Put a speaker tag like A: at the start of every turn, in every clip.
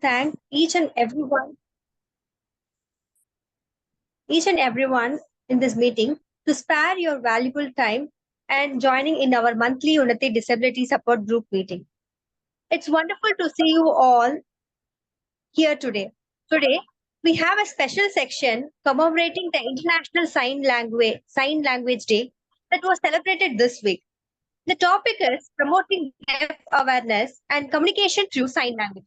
A: thank each and everyone in this meeting to spare your valuable time and joining in our monthly Unnathi Disability Support Group meeting. It's wonderful to see you all here today. Today, we have a special section commemorating the International Sign Language Day that was celebrated this week. The topic is promoting deaf awareness and communication through sign language.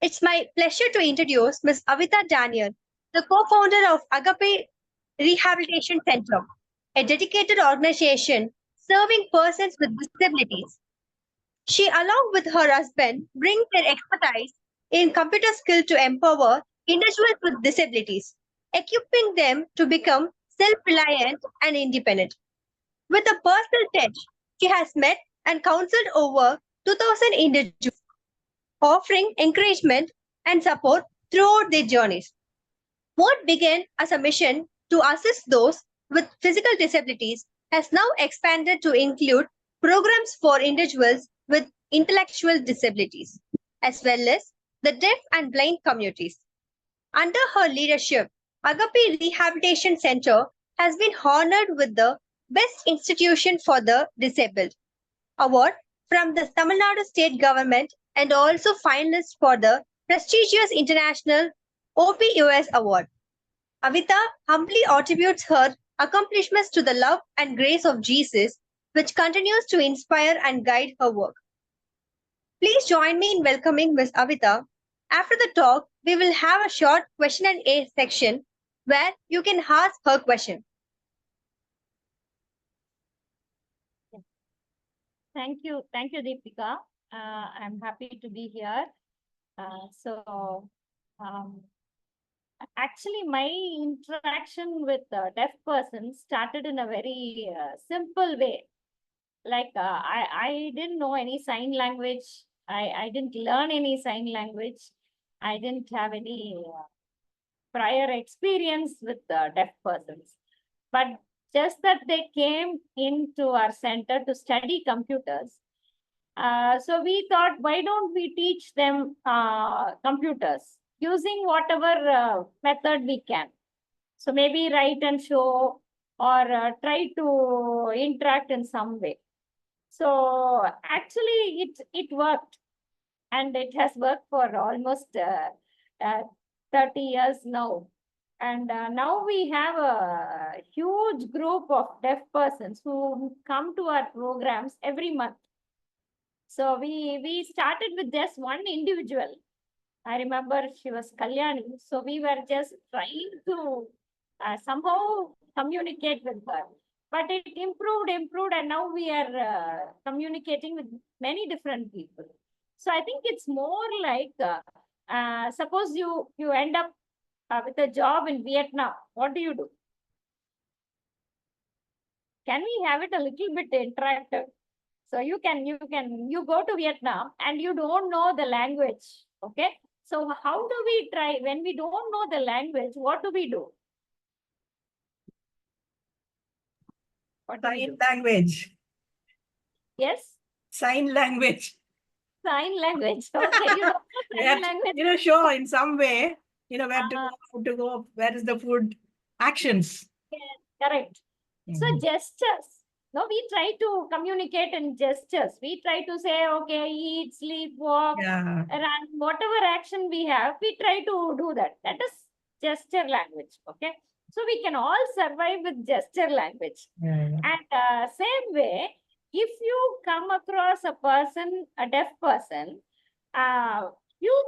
A: It's my pleasure to introduce Ms. Avitha Daniel, the co-founder of Agape Rehabilitation Centre, a dedicated organization serving persons with disabilities. She, along with her husband, brings their expertise in computer skill to empower individuals with disabilities, equipping them to become self-reliant and independent. With a personal touch, she has met and counseled over 2,000 individuals, offering encouragement and support throughout their journeys. What began as a mission to assist those with physical disabilities has now expanded to include programs for individuals with intellectual disabilities, as well as the deaf and blind communities. Under her leadership, Agape Rehabilitation Centre has been honored with the Best Institution for the Disabled award from the Tamil Nadu State Government and also finalist for the prestigious International OPUS Award. Avitha humbly attributes her accomplishments to the love and grace of Jesus, which continues to inspire and guide her work. Please join me in welcoming Ms. Avitha. After the talk, we will have a short question and answer section where you can ask her question.
B: Thank you, Deepika. I'm happy to be here. Actually, my interaction with deaf persons started in a very simple way. Like I didn't know any sign language. I didn't learn any sign language. I didn't have any prior experience with deaf persons. But just that they came into our center to study computers. So we thought, why don't we teach them computers using whatever method we can. So maybe write and show or try to interact in some way. So actually it worked, and it has worked for almost 30 years now. And now we have a huge group of deaf persons who come to our programs every month. So we started with just one individual. I remember she was Kalyani. So we were just trying to somehow communicate with her. But it improved, and now we are communicating with many different people. So I think it's more like, suppose you end up with a job in Vietnam. What do you do? Can we have it a little bit interactive? So you go to Vietnam and you don't know the language. Okay. So how do we try when we don't know the language? What do we do?
C: Sign language.
B: Yes.
C: Sign language.
B: Sign language. Okay.
C: Sign language. Show in some way. Where to go. Where is the food? Actions.
B: Yes, correct. So gestures. No, we try to communicate in gestures. We try to say, okay, eat, sleep, walk, run, whatever action we have, we try to do that. That is gesture language. Okay. So we can all survive with gesture language. And same way, if you come across a person, a deaf person, you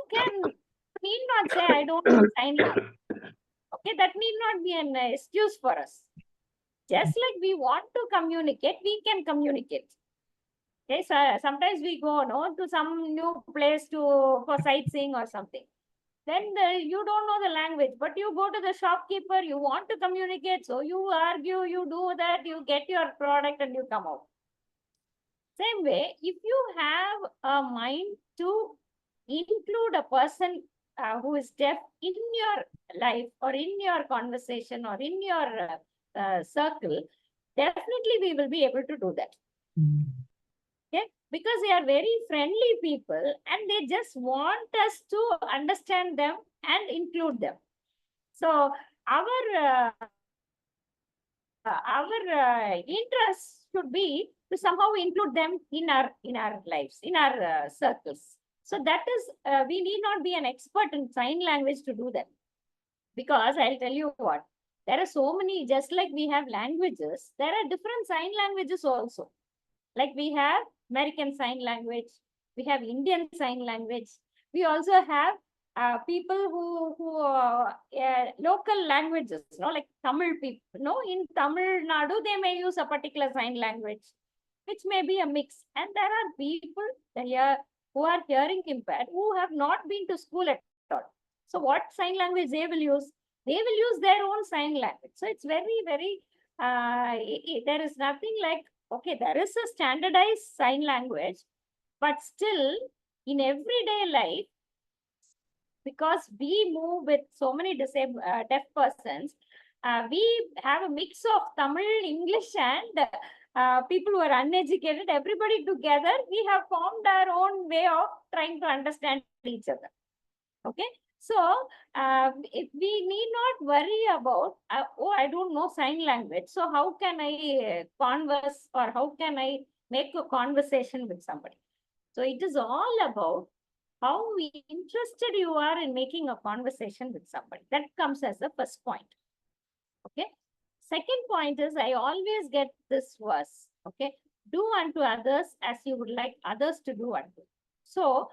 B: need not say, I don't know sign language. Okay, that need not be an excuse for us. Just like we want to communicate, we can communicate. Okay, so sometimes we go to some new place for sightseeing or something. Then you don't know the language, but you go to the shopkeeper, you want to communicate, so you argue, you do that, you get your product and you come out. Same way, if you have a mind to include a person who is deaf in your life or in your conversation or in your circle, definitely we will be able to do that. Okay. because they are very friendly people and they just want us to understand them and include them. So our interest should be to somehow include them in our lives, in our circles. So that is, we need not be an expert in sign language to do that. Because I'll tell you what, there are so many, just like we have languages, there are different sign languages also. Like we have American Sign Language, we have Indian Sign Language, we also have people who local languages, like Tamil people. In Tamil Nadu, they may use a particular sign language, which may be a mix. And there are people here who are hearing impaired who have not been to school at all. So what sign language they will use? They will use their own sign language. So it's very, very, there is nothing like, okay, there is a standardized sign language, but still in everyday life, because we move with so many deaf persons, we have a mix of Tamil, English, and people who are uneducated, everybody together, we have formed our own way of trying to understand each other. Okay. So if we need not worry about, oh, I don't know sign language. So how can I converse, or how can I make a conversation with somebody? So it is all about how interested you are in making a conversation with somebody. That comes as the first point. Okay. Second point is, I always get this verse. Okay. Do unto others as you would like others to do unto. So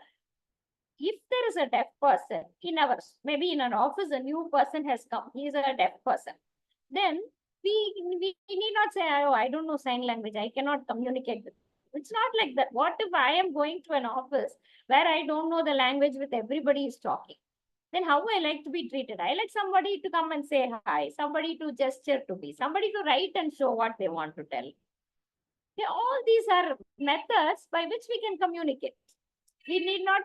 B: if there is a deaf person in our, maybe in an office, a new person has come, he is a deaf person, then we need not say, oh, I don't know sign language, I cannot communicate with. It's not like that. What if I am going to an office where I don't know the language with everybody is talking? Then how I like to be treated? I like somebody to come and say hi, somebody to gesture to me, somebody to write and show what they want to tell. Okay, all these are methods by which we can communicate. We need not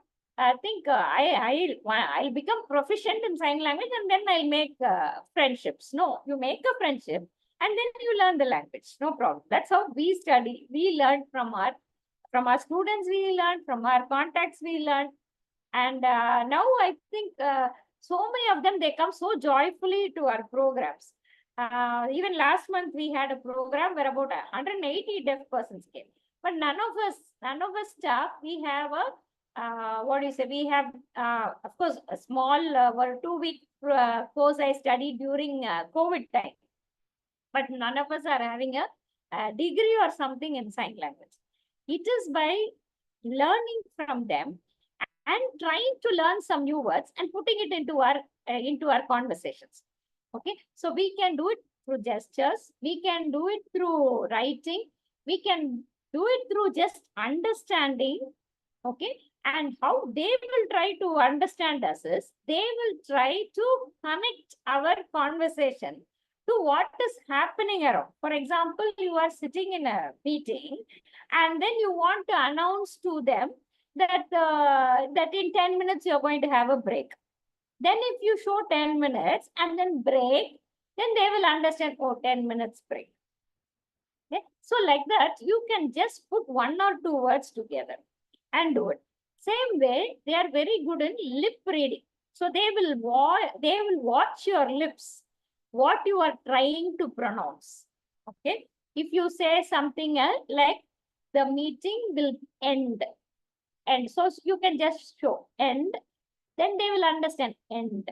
B: think I'll become proficient in sign language and then I'll make friendships. No, you make a friendship and then you learn the language. No problem. That's how we study. We learn from our students. We learn from our contacts. We learn, and now I think so many of them, they come so joyfully to our programs. Even last month we had a program where about 180 deaf persons came, but none of us staff, we have a we have, of course, a small 2-week course I studied during COVID time. But none of us are having a degree or something in sign language. It is by learning from them and trying to learn some new words and putting it into our conversations. Okay, so we can do it through gestures. We can do it through writing. We can do it through just understanding. Okay, and how they will try to understand us is, they will try to connect our conversation to what is happening around. For example, you are sitting in a meeting and then you want to announce to them that, that in 10 minutes you're going to have a break. Then if you show 10 minutes and then break, then they will understand, oh, 10 minutes break. Okay? So like that, you can just put 1 or 2 words together and do it. Same way, they are very good in lip reading. So they will watch your lips, what you are trying to pronounce. Okay. If you say something else like the meeting will end, and so you can just show end, then they will understand end.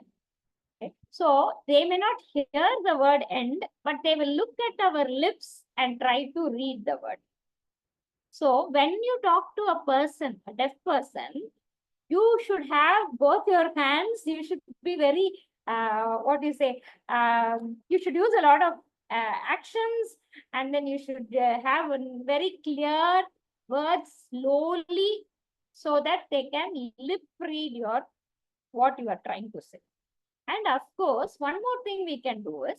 B: Okay. So they may not hear the word end, but they will look at our lips and try to read the word. So when you talk to a person, a deaf person, you should have both your hands. You should be very, you should use a lot of actions, and then you should have a very clear words slowly so that they can lip read what you are trying to say. And of course, one more thing we can do is,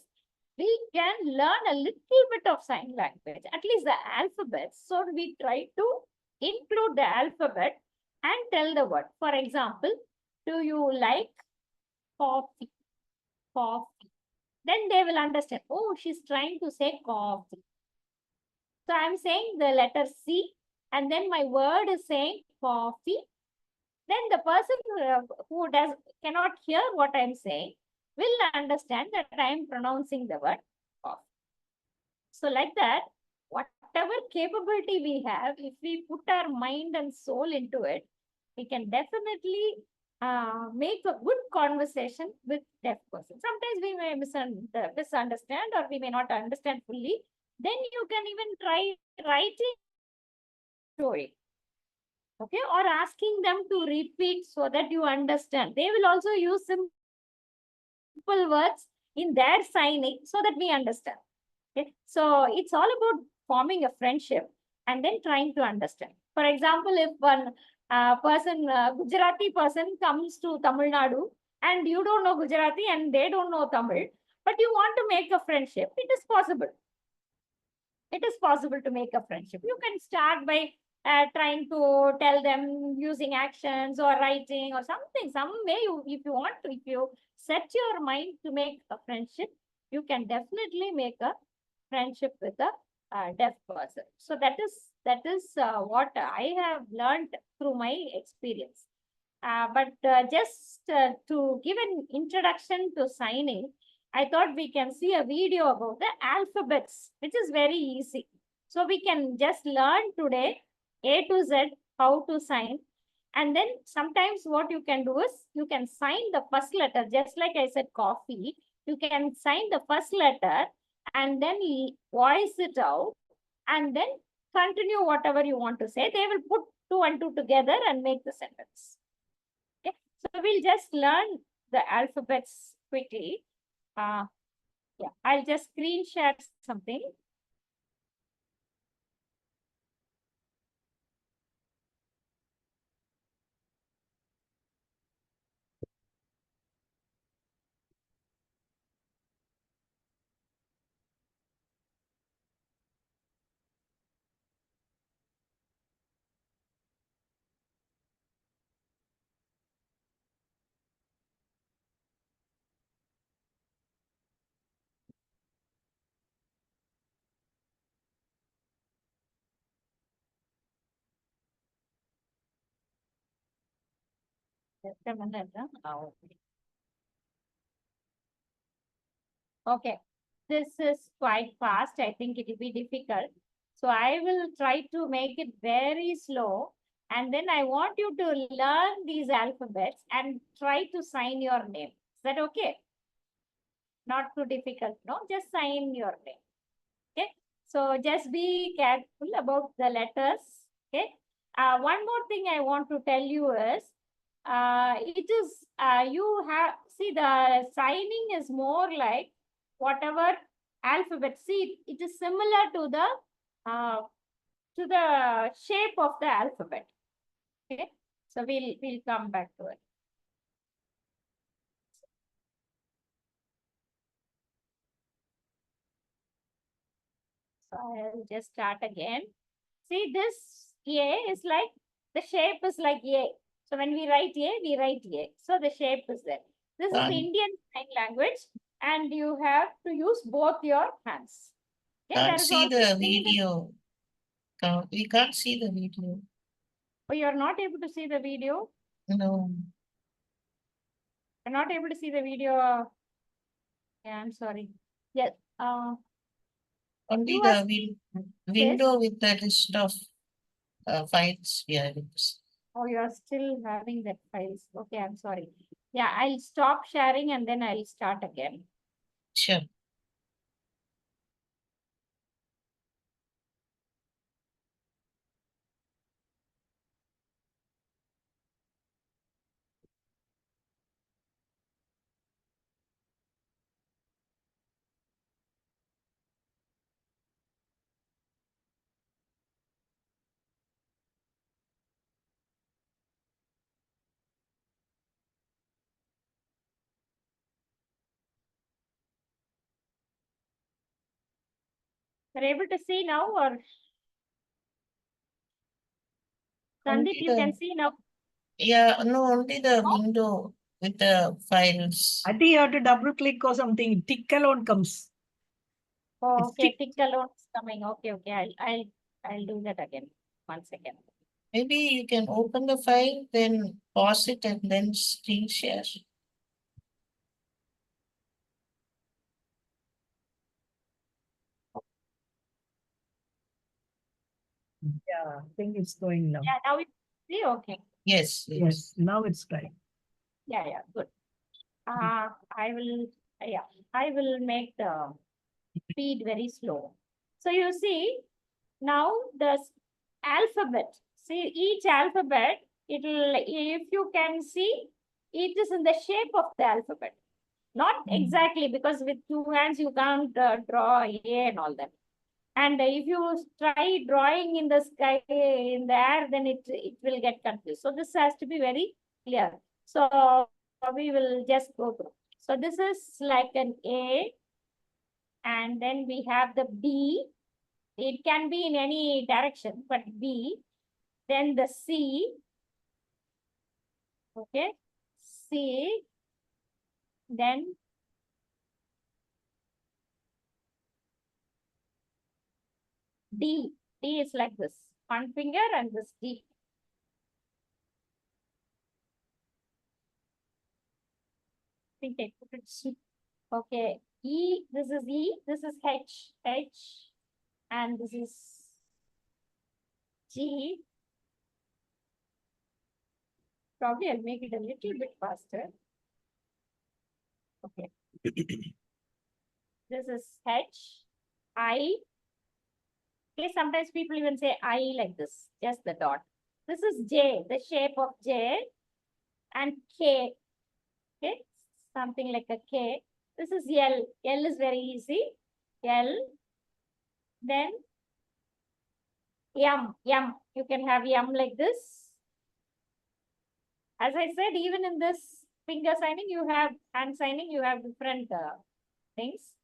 B: we can learn a little bit of sign language, at least the alphabets. So we try to include the alphabet and tell the word. For example, do you like coffee? Coffee. Then they will understand, oh, she's trying to say coffee. So I'm saying the letter C, and then my word is saying coffee, then the person who cannot hear what I'm saying will understand that I am pronouncing the word coffee. So like that, whatever capability we have, if we put our mind and soul into it, we can definitely make a good conversation with deaf person. Sometimes we may misunderstand or we may not understand fully. Then you can even try writing story. Okay, or asking them to repeat so that you understand. They will also use simple words in their signing so that we understand. Okay, so it's all about forming a friendship and then trying to understand. For example, if one Gujarati person comes to Tamil Nadu and you don't know Gujarati and they don't know Tamil, but you want to make a friendship, it is possible. It is possible to make a friendship. You can start by trying to tell them using actions or writing or something, some way if you want to, if you set your mind to make a friendship, you can definitely make a friendship with a deaf person. So that is what I have learned through my experience. But just to give an introduction to signing, I thought we can see a video about the alphabets, which is very easy. So we can just learn today A to Z how to sign. And then sometimes what you can do is you can sign the first letter, just like I said, coffee. You can sign the first letter and then voice it out and then continue whatever you want to say. They will put 2 and 2 together and make the sentence. Okay, so we'll just learn the alphabets quickly. Yeah, I'll just screen share something. Just a minute. Okay. Okay, this is quite fast. I think it will be difficult. So I will try to make it very slow. And then I want you to learn these alphabets and try to sign your name. Is that okay? Not too difficult, no? Just sign your name. Okay. So just be careful about the letters. Okay. One more thing I want to tell you is, it is, you have, see, the signing is more like whatever alphabet. See, it is similar to the shape of the alphabet. Okay. So we'll come back to it. So I'll just start again. See, this A is like, the shape is like A. So when we write A, we write A. So the shape is there. This is the Indian Sign Language, and you have to use both your hands. Okay,
D: Can't see the video. We can't see the video.
B: Oh, you're not able to see the video?
D: No.
B: You're not able to see the video. Yeah, I'm sorry. Yes.
D: Only
B: You
D: the window with the list of files we are able to see.
B: Oh, you're still having that files. Okay, I'm sorry. Yeah, I'll stop sharing and then I'll start again.
D: Sure.
B: You're able to see now, or Sandeep, you can see now?
D: Yeah, no, only the
B: No?
D: window with the files.
C: I think you have to double click or something. Tick alone comes.
B: Oh,
C: It's
B: okay.
C: tick.
B: Tick alone is coming. Okay, okay. I'll do that again. 1 second.
D: Maybe you can open the file, then pause it and then screen share.
C: Yeah, I think it's going now.
B: Yeah, now you see, okay.
D: Yes,
C: Yes, now it's right.
B: Yeah, good. I will make the speed very slow. So you see, now the alphabet, see each alphabet, if you can see, it is in the shape of the alphabet. Not exactly, because with 2 hands you can't draw A and all that. And if you try drawing in the sky, in the air, then it will get confused. So this has to be very clear. So we will just go through. So this is like an A, and then we have the B. It can be in any direction, but B. Then the C. Okay, C. Then D. D is like this. One finger and this D. Okay. E. This is E. This is H. H. And this is G. Probably I'll make it a little bit faster. Okay. This is H. I. Okay, sometimes people even say I like this, just the dot. This is J, the shape of J, and K. Okay, something like a K. This is L. L is very easy. L. Then M. M. You can have M like this. As I said, even in this finger signing, you have hand signing, you have different things.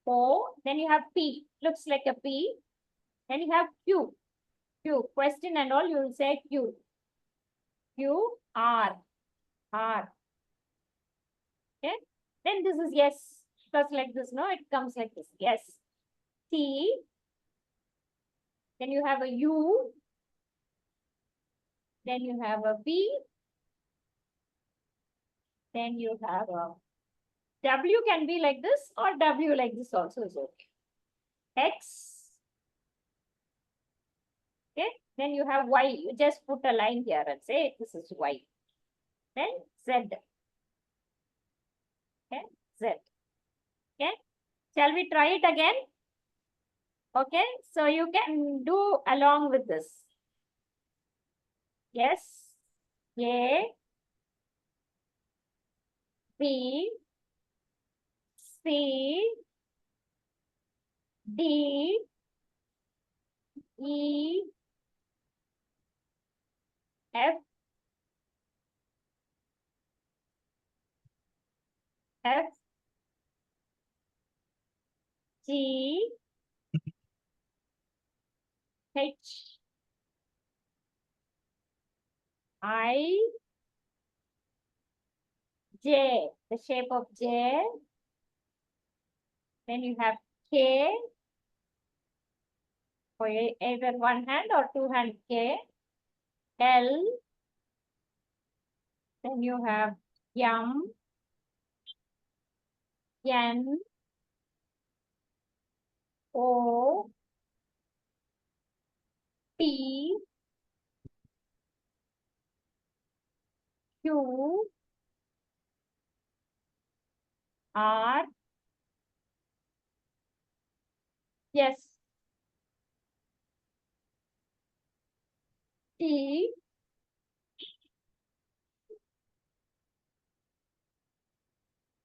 B: O. Then you have P. Looks like a P. Then you have Q. Q. Question and all, you will say Q. Q. R. R. Okay. Then this is yes. Because like this, no, it comes like this. Yes. T. Then you have a U. Then you have a V. Then you have a W can be like this, or W like this also is okay. X. Okay. Then you have Y. You just put a line here and say this is Y. Then Z. Okay. Z. Okay. Shall we try it again? Okay. So you can do along with this. Yes. A. B. C. D. E. F. F. G. H. I. J. The shape of J. Then you have K. For either one hand or two hand K. L. Then you have M. N. O. P. Q. R. Yes. T.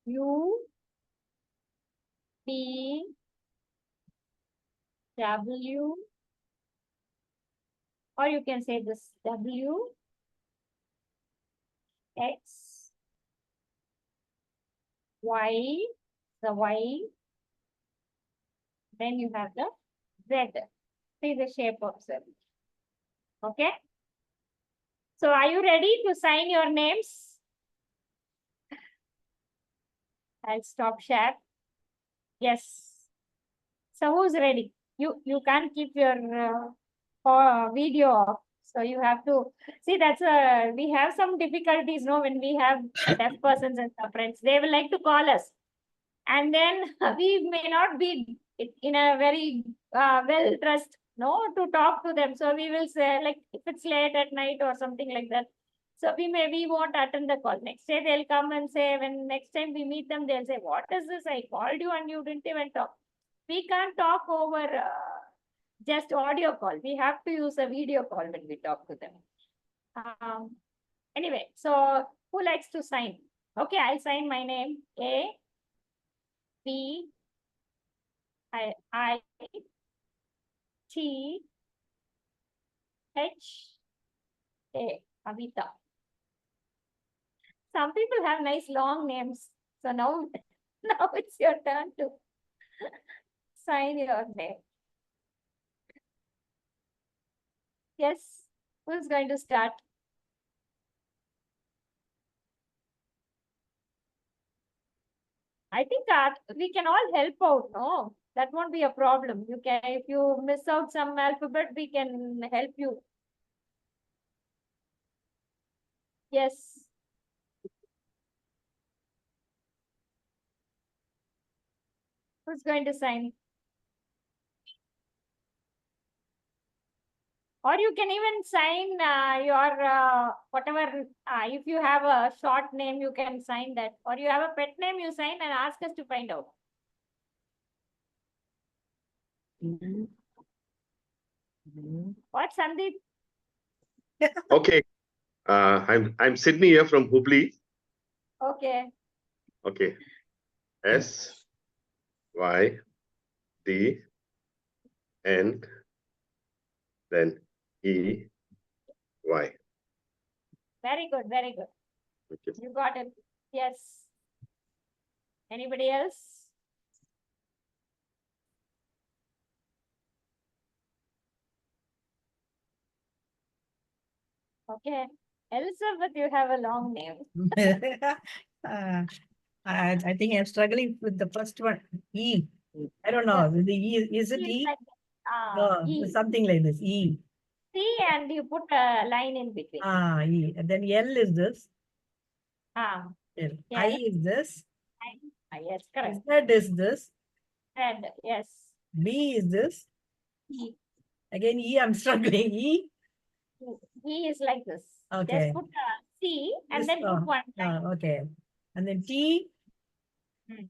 B: U. P. W. Or you can say this W. X. Y. The Y. Then you have the Z. See the shape of Z. Okay. So are you ready to sign your names? I'll stop share. Yes. So who's ready? You can't keep your or video. So you have to see that's we have some difficulties, no, when we have deaf persons and our friends, they will like to call us. And then we may not be in a very well dressed, no, to talk to them. So we will say, like, if it's late at night or something like that. So we won't attend the call. Next day they'll come and say, when next time we meet them, they'll say, what is this? I called you and you didn't even talk. We can't talk over just audio call. We have to use a video call when we talk to them. Anyway, so who likes to sign? Okay, I'll sign my name. A B I T H A, Avitha. Some people have nice long names. So now, now it's your turn to sign your name. Yes, who's going to start? I think that we can all help out, no? That won't be a problem. You can, if you miss out some alphabet, we can help you. Yes. Who's going to sign? Or you can even sign your whatever, if you have a short name, you can sign that. Or you have a pet name, you sign and ask us to find out. What, Sandeep?
E: Okay. I'm Sydney here from Hubli.
B: Okay.
E: Okay. S Y D N then E Y.
B: Very good, very good.
E: Okay.
B: You got it. Yes. Anybody else? Okay. Elizabeth, you have a long name.
C: I think I'm struggling with the first one. E. I don't know. The E, is it E?
B: Like,
C: No,
B: E.
C: something like this. E.
B: C and you put a line in between.
C: E. And then L is this.
B: Ah,
C: L.
B: yeah.
C: I is this.
B: Yes, correct.
C: Z is this.
B: And yes.
C: B is this.
B: E.
C: Again, E, I'm struggling. E.
B: E is like this.
C: Okay.
B: Just put a C and
C: This,
B: then put one line.
C: okay. And then T.
B: Hmm.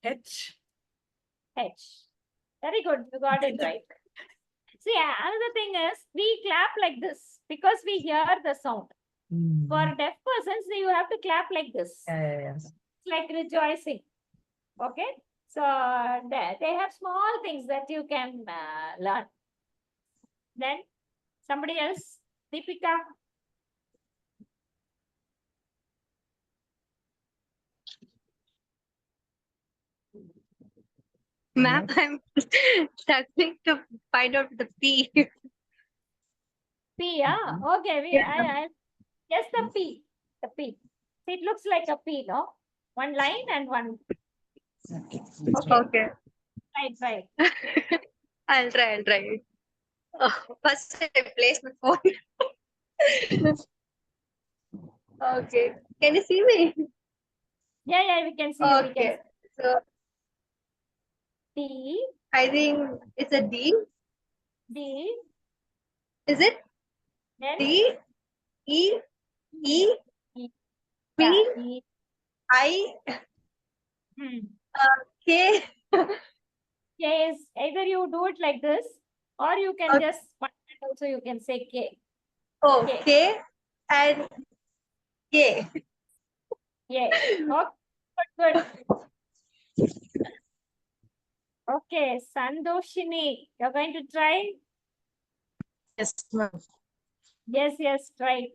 C: H.
B: H. Very good. You got it right. See, another thing is we clap like this because we hear the sound. For deaf persons, you have to clap like this. It's like rejoicing. Okay. So they have small things that you can learn. Then somebody else, Deepika.
A: Ma'am, I'm struggling to find out the P.
B: P, yeah. Okay, I yes, the P. The P. See, it looks like a P, no? One line and one.
A: Okay.
B: Right.
A: I'll try. First, I place my phone. Okay. Can you see me?
B: Yeah, we can see you. We can
A: Okay. So
B: T,
A: I think it's a D.
B: D,
A: Is it?
B: then
A: D, E, E,
B: E.
A: P,
B: Yeah, E.
A: I,
B: Hmm.
A: K.
B: K is either you do it like this or you can
A: Okay.
B: just also you can say K.
A: Oh,
B: K.
A: K and K.
B: Yeah. Okay, good. Okay, Sandoshini, you're going to try?
D: Yes, ma'am.
B: Yes, try.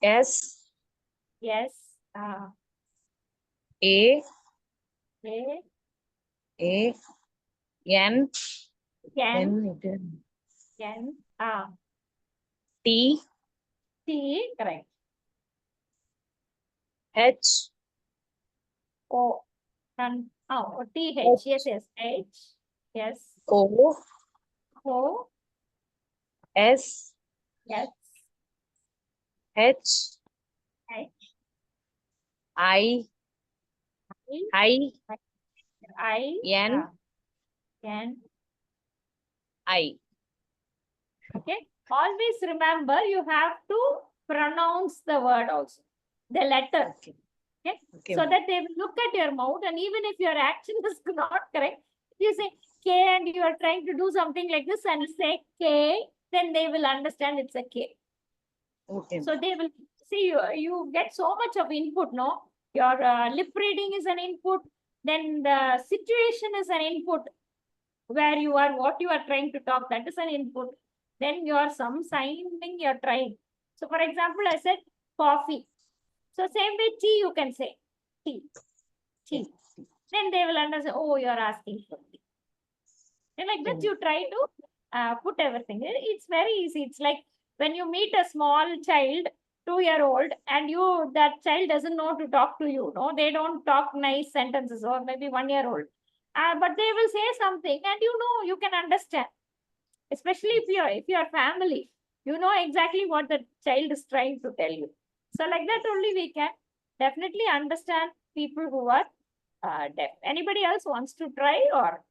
D: S
B: Yes.
D: A
B: A,
D: A N
B: can,
D: T
B: T, correct.
D: H
B: O, T, H, yes, H, yes.
D: O
B: O,
A: S
B: Yes.
A: H
B: H
A: I I
B: I
A: N
B: N.
A: I.
B: Okay. Always remember you have to pronounce the word also, the letter.
A: Okay.
B: Okay.
A: Okay.
B: So that they will look at your mouth, and even if your action is not correct, you say K and you are trying to do something like this and say K, then they will understand it's a K.
A: Okay.
B: So they will see you get so much of input, no? Your lip reading is an input, then the situation is an input where you are, what you are trying to talk, that is an input. Then your some signing you're trying. So for example, I said coffee. So same way tea you can say tea. Tea. Then they will understand, oh, you're asking for tea. And like that you try to put everything. It's very easy. It's like when you meet a small child, 2-year-old, and that child doesn't know to talk to you. No, they don't talk nice sentences, or maybe 1-year-old. But they will say something, and you can understand. Especially if you're family, you know exactly what the child is trying to tell you. So like that only we can definitely understand people who are deaf. Anybody else wants to try, or?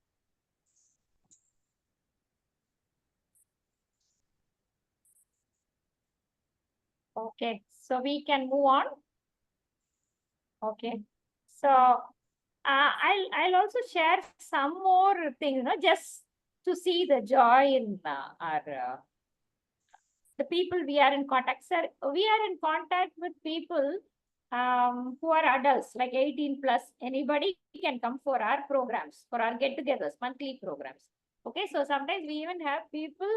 B: Okay, so we can move on. Okay, so I'll also share some more things, just to see the joy in our the people we are in contact. Sir, we are in contact with people who are adults, like 18 plus. Anybody can come for our programs, for our get-togethers, monthly programs. Okay, so sometimes we even have people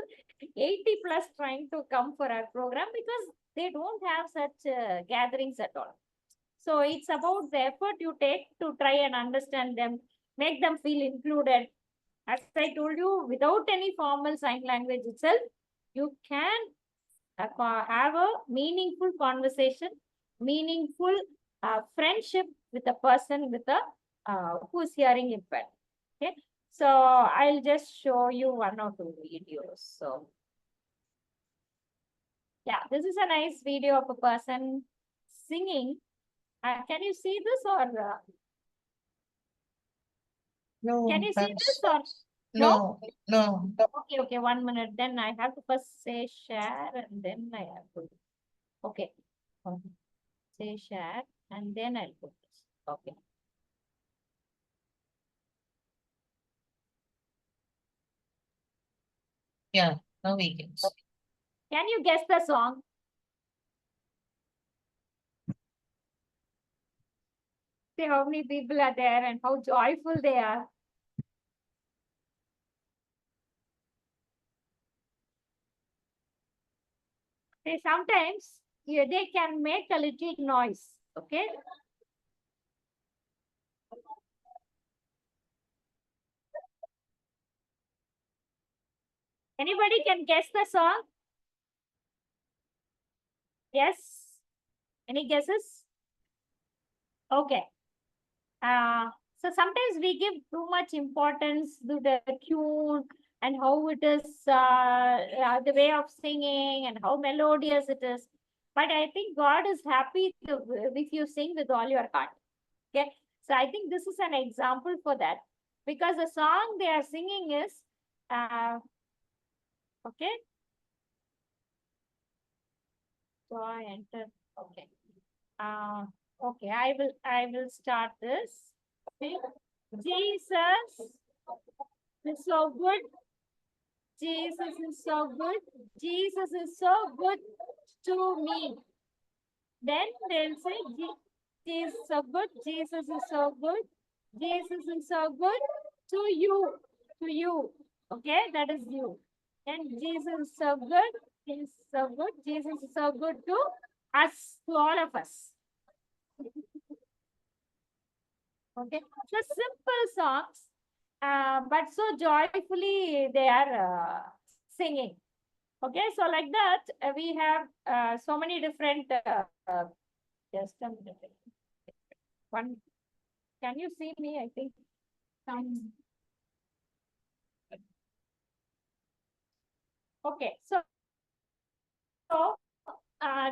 B: 80 plus trying to come for our program because they don't have such gatherings at all. So it's about the effort you take to try and understand them, make them feel included. As I told you, without any formal sign language itself, you can have a meaningful conversation, meaningful friendship with a person with a who is hearing impaired. Okay, so I'll just show you 1 or 2 videos. So yeah, this is a nice video of a person singing. Can you see this, or
D: No,
B: can you see this,
D: that's
B: or
D: no, no.
B: Okay, 1 minute. Then I have to first say share, and then I have to. Okay. Say share, and then I'll put this. Okay.
D: Yeah, now we can see.
B: Can you guess the song? See how many people are there and how joyful they are. See, sometimes they can make a little noise. Okay. Anybody can guess the song? Yes. Any guesses? Okay. So sometimes we give too much importance to the tune and how it is, the way of singing and how melodious it is. But I think God is happy if you sing with all your heart. Okay. So I think this is an example for that, because the song they are singing is, okay. So I enter. Okay. Okay. I will start this. Okay. Jesus is so good. Jesus is so good. Jesus is so good to me. Then they'll say, Jesus is so good. Jesus is so good. Jesus is so good to you. To you. Okay, that is you. And Jesus is so good. Jesus is so good. Jesus is so good to us, to all of us. Okay, so simple songs, but so joyfully they are singing. Okay, so like that, we have so many different, just a minute. One, can you see me? I think. Okay, so So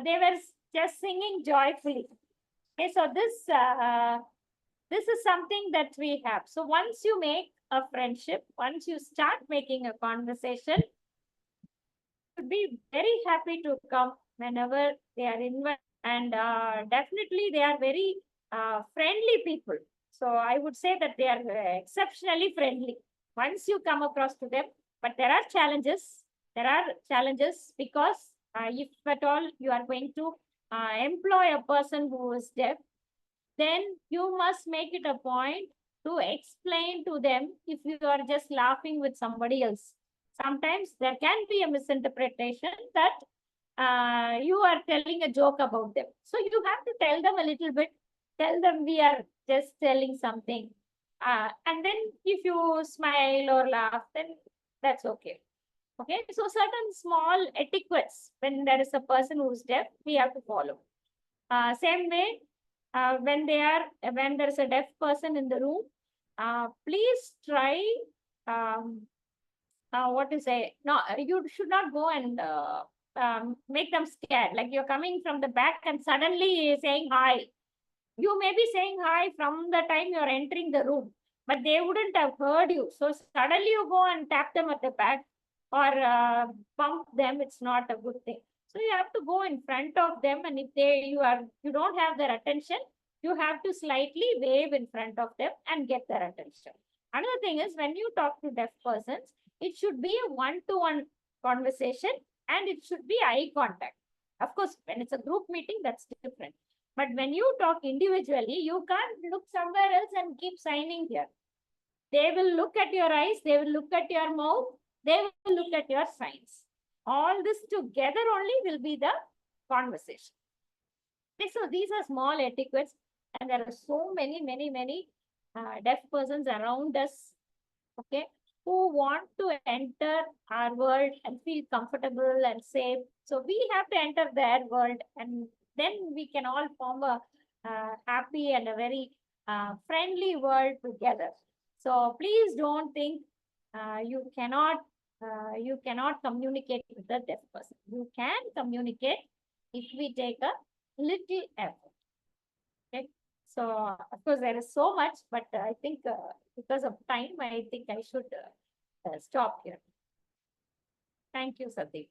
B: they were just singing joyfully. Okay, so this is something that we have. So once you make a friendship, once you start making a conversation, would be very happy to come whenever they are invited. And definitely they are very friendly people. So I would say that they are exceptionally friendly once you come across to them. But there are challenges. There are challenges because if at all you are going to employ a person who is deaf, then you must make it a point to explain to them if you are just laughing with somebody else. Sometimes there can be a misinterpretation that you are telling a joke about them. So you have to tell them a little bit, tell them we are just telling something. And then if you smile or laugh, then that's okay. Okay, so certain small etiquettes when there is a person who's deaf, we have to follow. Same way, when there is a deaf person in the room, please try what to say. No, you should not go and make them scared. Like you're coming from the back and suddenly saying hi. You may be saying hi from the time you're entering the room, but they wouldn't have heard you. So suddenly you go and tap them at the back or bump them. It's not a good thing. So you have to go in front of them, and if you don't have their attention, you have to slightly wave in front of them and get their attention. Another thing is when you talk to deaf persons, it should be a one-to-one conversation and it should be eye contact. Of course, when it's a group meeting, that's different. But when you talk individually, you can't look somewhere else and keep signing here. They will look at your eyes, they will look at your mouth, they will look at your signs. All this together only will be the conversation. Okay, so these are small etiquettes, and there are so many deaf persons around us, okay, who want to enter our world and feel comfortable and safe. So we have to enter their world, and then we can all form a happy and a very friendly world together. So please don't think you cannot communicate with the deaf person. You can communicate if we take a little effort. Okay. So of course there is so much, but I think because of time, I think I should stop here. Thank you, Sati.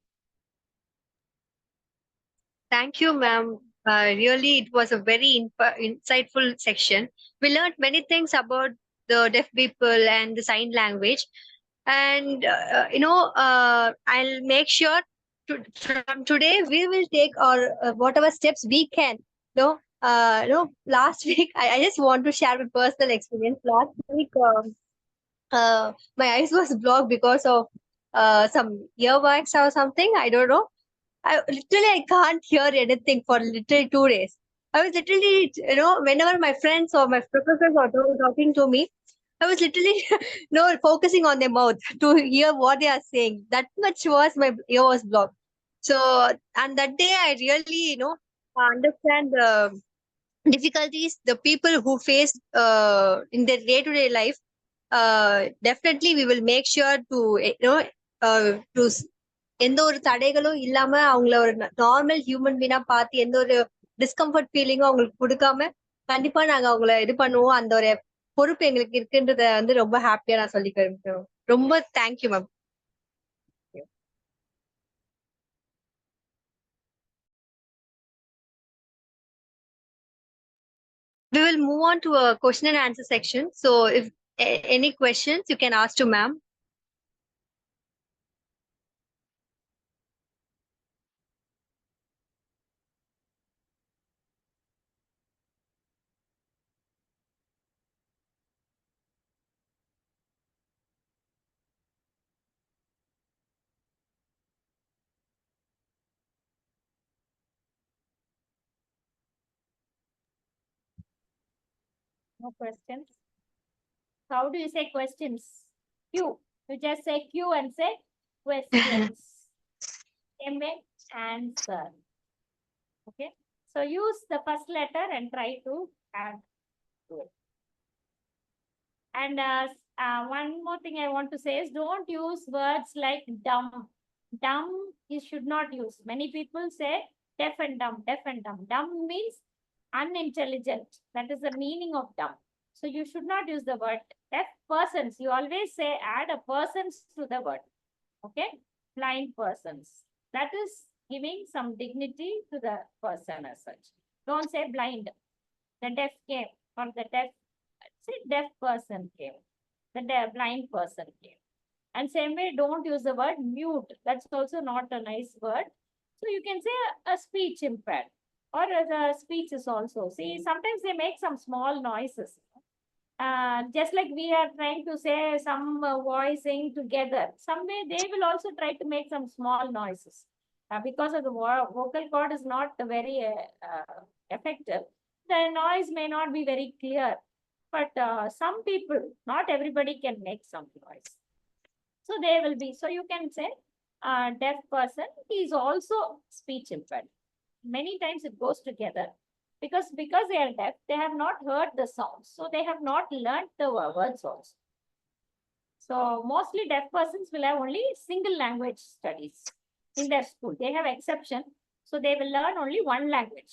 A: Thank you, ma'am. Really, it was a very insightful section. We learned many things about the deaf people and the sign language. And, I'll make sure from today we will take our whatever steps we can. Last week, I just want to share my personal experience. Last week, my eyes was blocked because of some earwax or something. I don't know. I can't hear anything for literally 2 days. I was literally, whenever my friends or my professors are talking to me, I was literally, focusing on their mouth to hear what they are saying. That much was my ear was blocked. So, and that day I really, understand the difficulties the people who face in their day-to-day life. Definitely, we will make sure to, to எந்த ஒரு தடைகளும் இல்லாம அவங்கள ஒரு normal human Beena பார்த்து எந்த ஒரு discomfort ஃபீலிங்கும் அவங்களுக்கு கொடுக்காம கண்டிப்பா நாங்க அவங்கள இது பண்ணுவோம். அந்த ஒரு பொறுப்பு எங்களுக்கு இருக்குன்றத வந்து ரொம்ப ஹாப்பியா நான் சொல்லிக்கிறேன். ரொம்ப thank you ma'am. We will move on to a question and answer section. So if any questions, you can ask to ma'am.
B: No questions. How do you say questions? Q. You just say Q and say questions. Same way, answer. Okay. So use the first letter and try to add to it. And one more thing I want to say is don't use words like dumb. Dumb you should not use. Many people say deaf and dumb, deaf and dumb. Dumb means unintelligent. That is the meaning of dumb. So you should not use the word deaf persons. You always say add a persons to the word. Okay? Blind persons. That is giving some dignity to the person as such. Don't say blind. The deaf came, or the deaf, say deaf person came. The blind person came. And same way, don't use the word mute. That's also not a nice word. So you can say a speech impaired, or the speech is also. See, sometimes they make some small noises. Just like we are trying to say some voicing together, some way they will also try to make some small noises. Because of the vocal cord is not very effective, the noise may not be very clear. But some people, not everybody can make some noise. So they will be, so you can say deaf person is also speech impaired. Many times it goes together because they are deaf, they have not heard the sounds. So they have not learned the words also. So mostly deaf persons will have only single language studies in their school. They have exception. So they will learn only one language.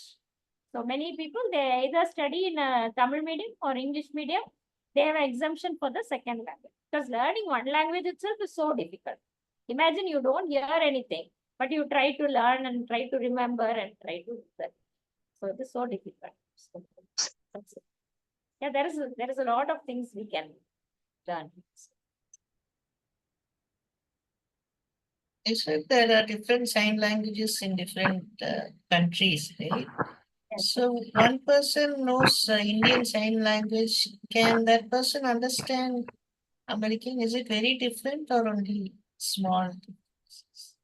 B: So many people, they either study in a Tamil medium or English medium. They have exemption for the second language. Because learning one language itself is so difficult. Imagine you don't hear anything, but you try to learn and try to remember and try to listen. So it is so difficult. So that's it. Yeah, there is a lot of things we can learn.
D: You said there are different sign languages in different countries, right?
B: Yes.
D: So one person knows Indian sign language. Can that person understand American? Is it very different or only small differences?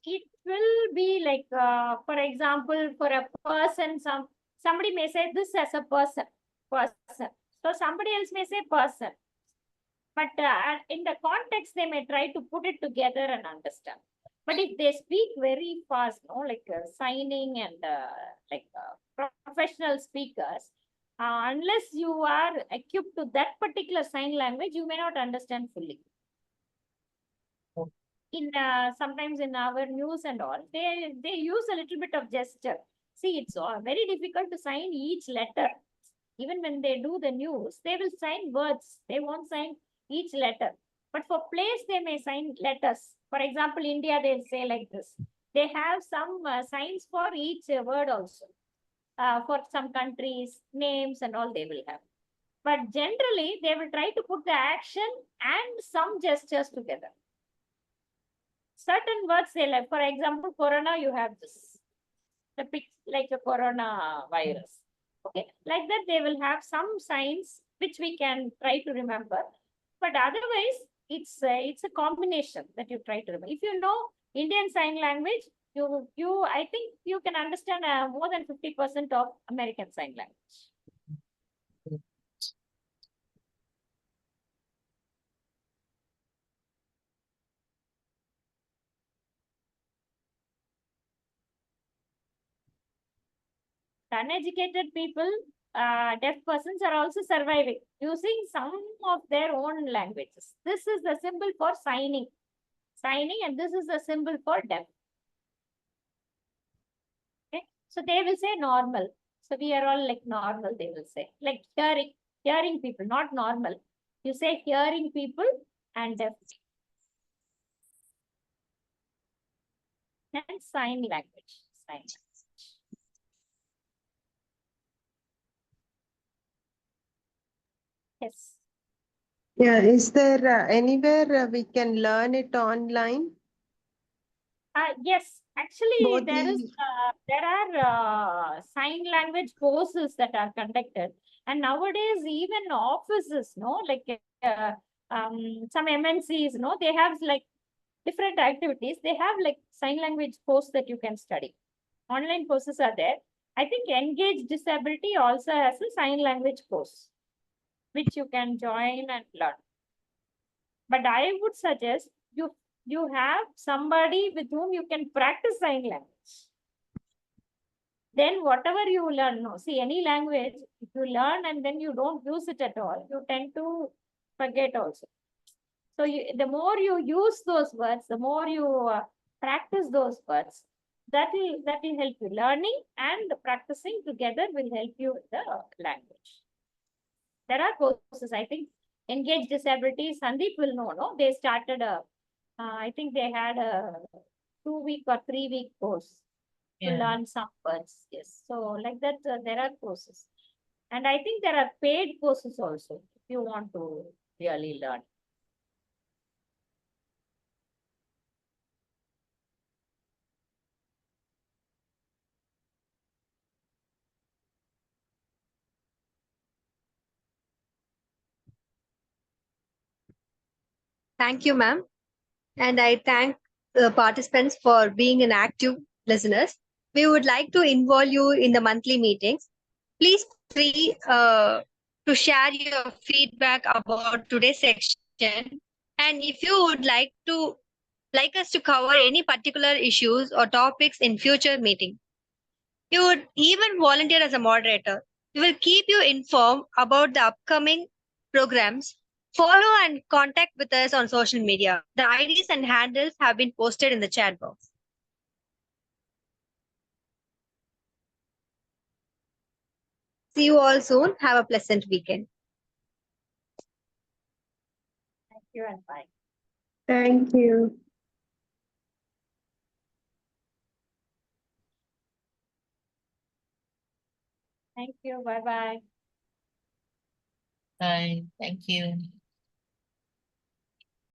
B: It will be like, for example, for a person, somebody may say this as a person. So somebody else may say person. But in the context, they may try to put it together and understand. But if they speak very fast, like signing and professional speakers, unless you are equipped to that particular sign language, you may not understand fully. In sometimes in our news and all, they use a little bit of gesture. See, it's very difficult to sign each letter. Even when they do the news, they will sign words. They won't sign each letter. But for place, they may sign letters. For example, India, they'll say like this. They have some signs for each word also. For some countries, names and all they will have. But generally, they will try to put the action and some gestures together. Certain words they like. For example, corona, you have this. The like a corona virus. Okay, like that they will have some signs which we can try to remember. But otherwise, it's a combination that you try to remember. If you know Indian Sign Language, you I think you can understand more than 50% of American Sign Language. Uneducated people, deaf persons are also surviving using some of their own languages. This is the symbol for signing, and this is the symbol for deaf. Okay, so they will say normal. So we are all like normal, they will say. Like hearing people, not normal. You say hearing people and deaf. And sign language. Sign. Yes.
F: Yeah, is there anywhere we can learn it online?
B: Yes, actually,
F: Both
B: there are sign language courses that are conducted, and nowadays even offices, like some MNCs, they have like different activities. They have like sign language course that you can study. Online courses are there. I think Engage Disability also has a sign language course, which you can join and learn. But I would suggest you have somebody with whom you can practice sign language. Then whatever you learn, see any language, if you learn and then you don't use it at all, you tend to forget also. So the more you use those words, the more you practice those words, that will help you. Learning and practicing together will help you with the language. There are courses, I think, Engage Disabilities, Sandeep will know, no? They started I think they had a 2-week or 3-week course to learn some words. Yes. So like that, there are courses. And I think there are paid courses also, if you want to really learn.
A: Thank you, ma'am. And I thank the participants for being an active listeners. We would like to involve you in the monthly meetings. Please free to share your feedback about today's section. And if you would like us to cover any particular issues or topics in future meeting, you would even volunteer as a moderator. We will keep you informed about the upcoming programs. Follow and contact with us on social media. The IDs and handles have been posted in the chat box. See you all soon. Have a pleasant weekend.
B: Thank you and bye.
F: Thank you.
B: Thank you. Bye-bye.
D: Bye. Thank you.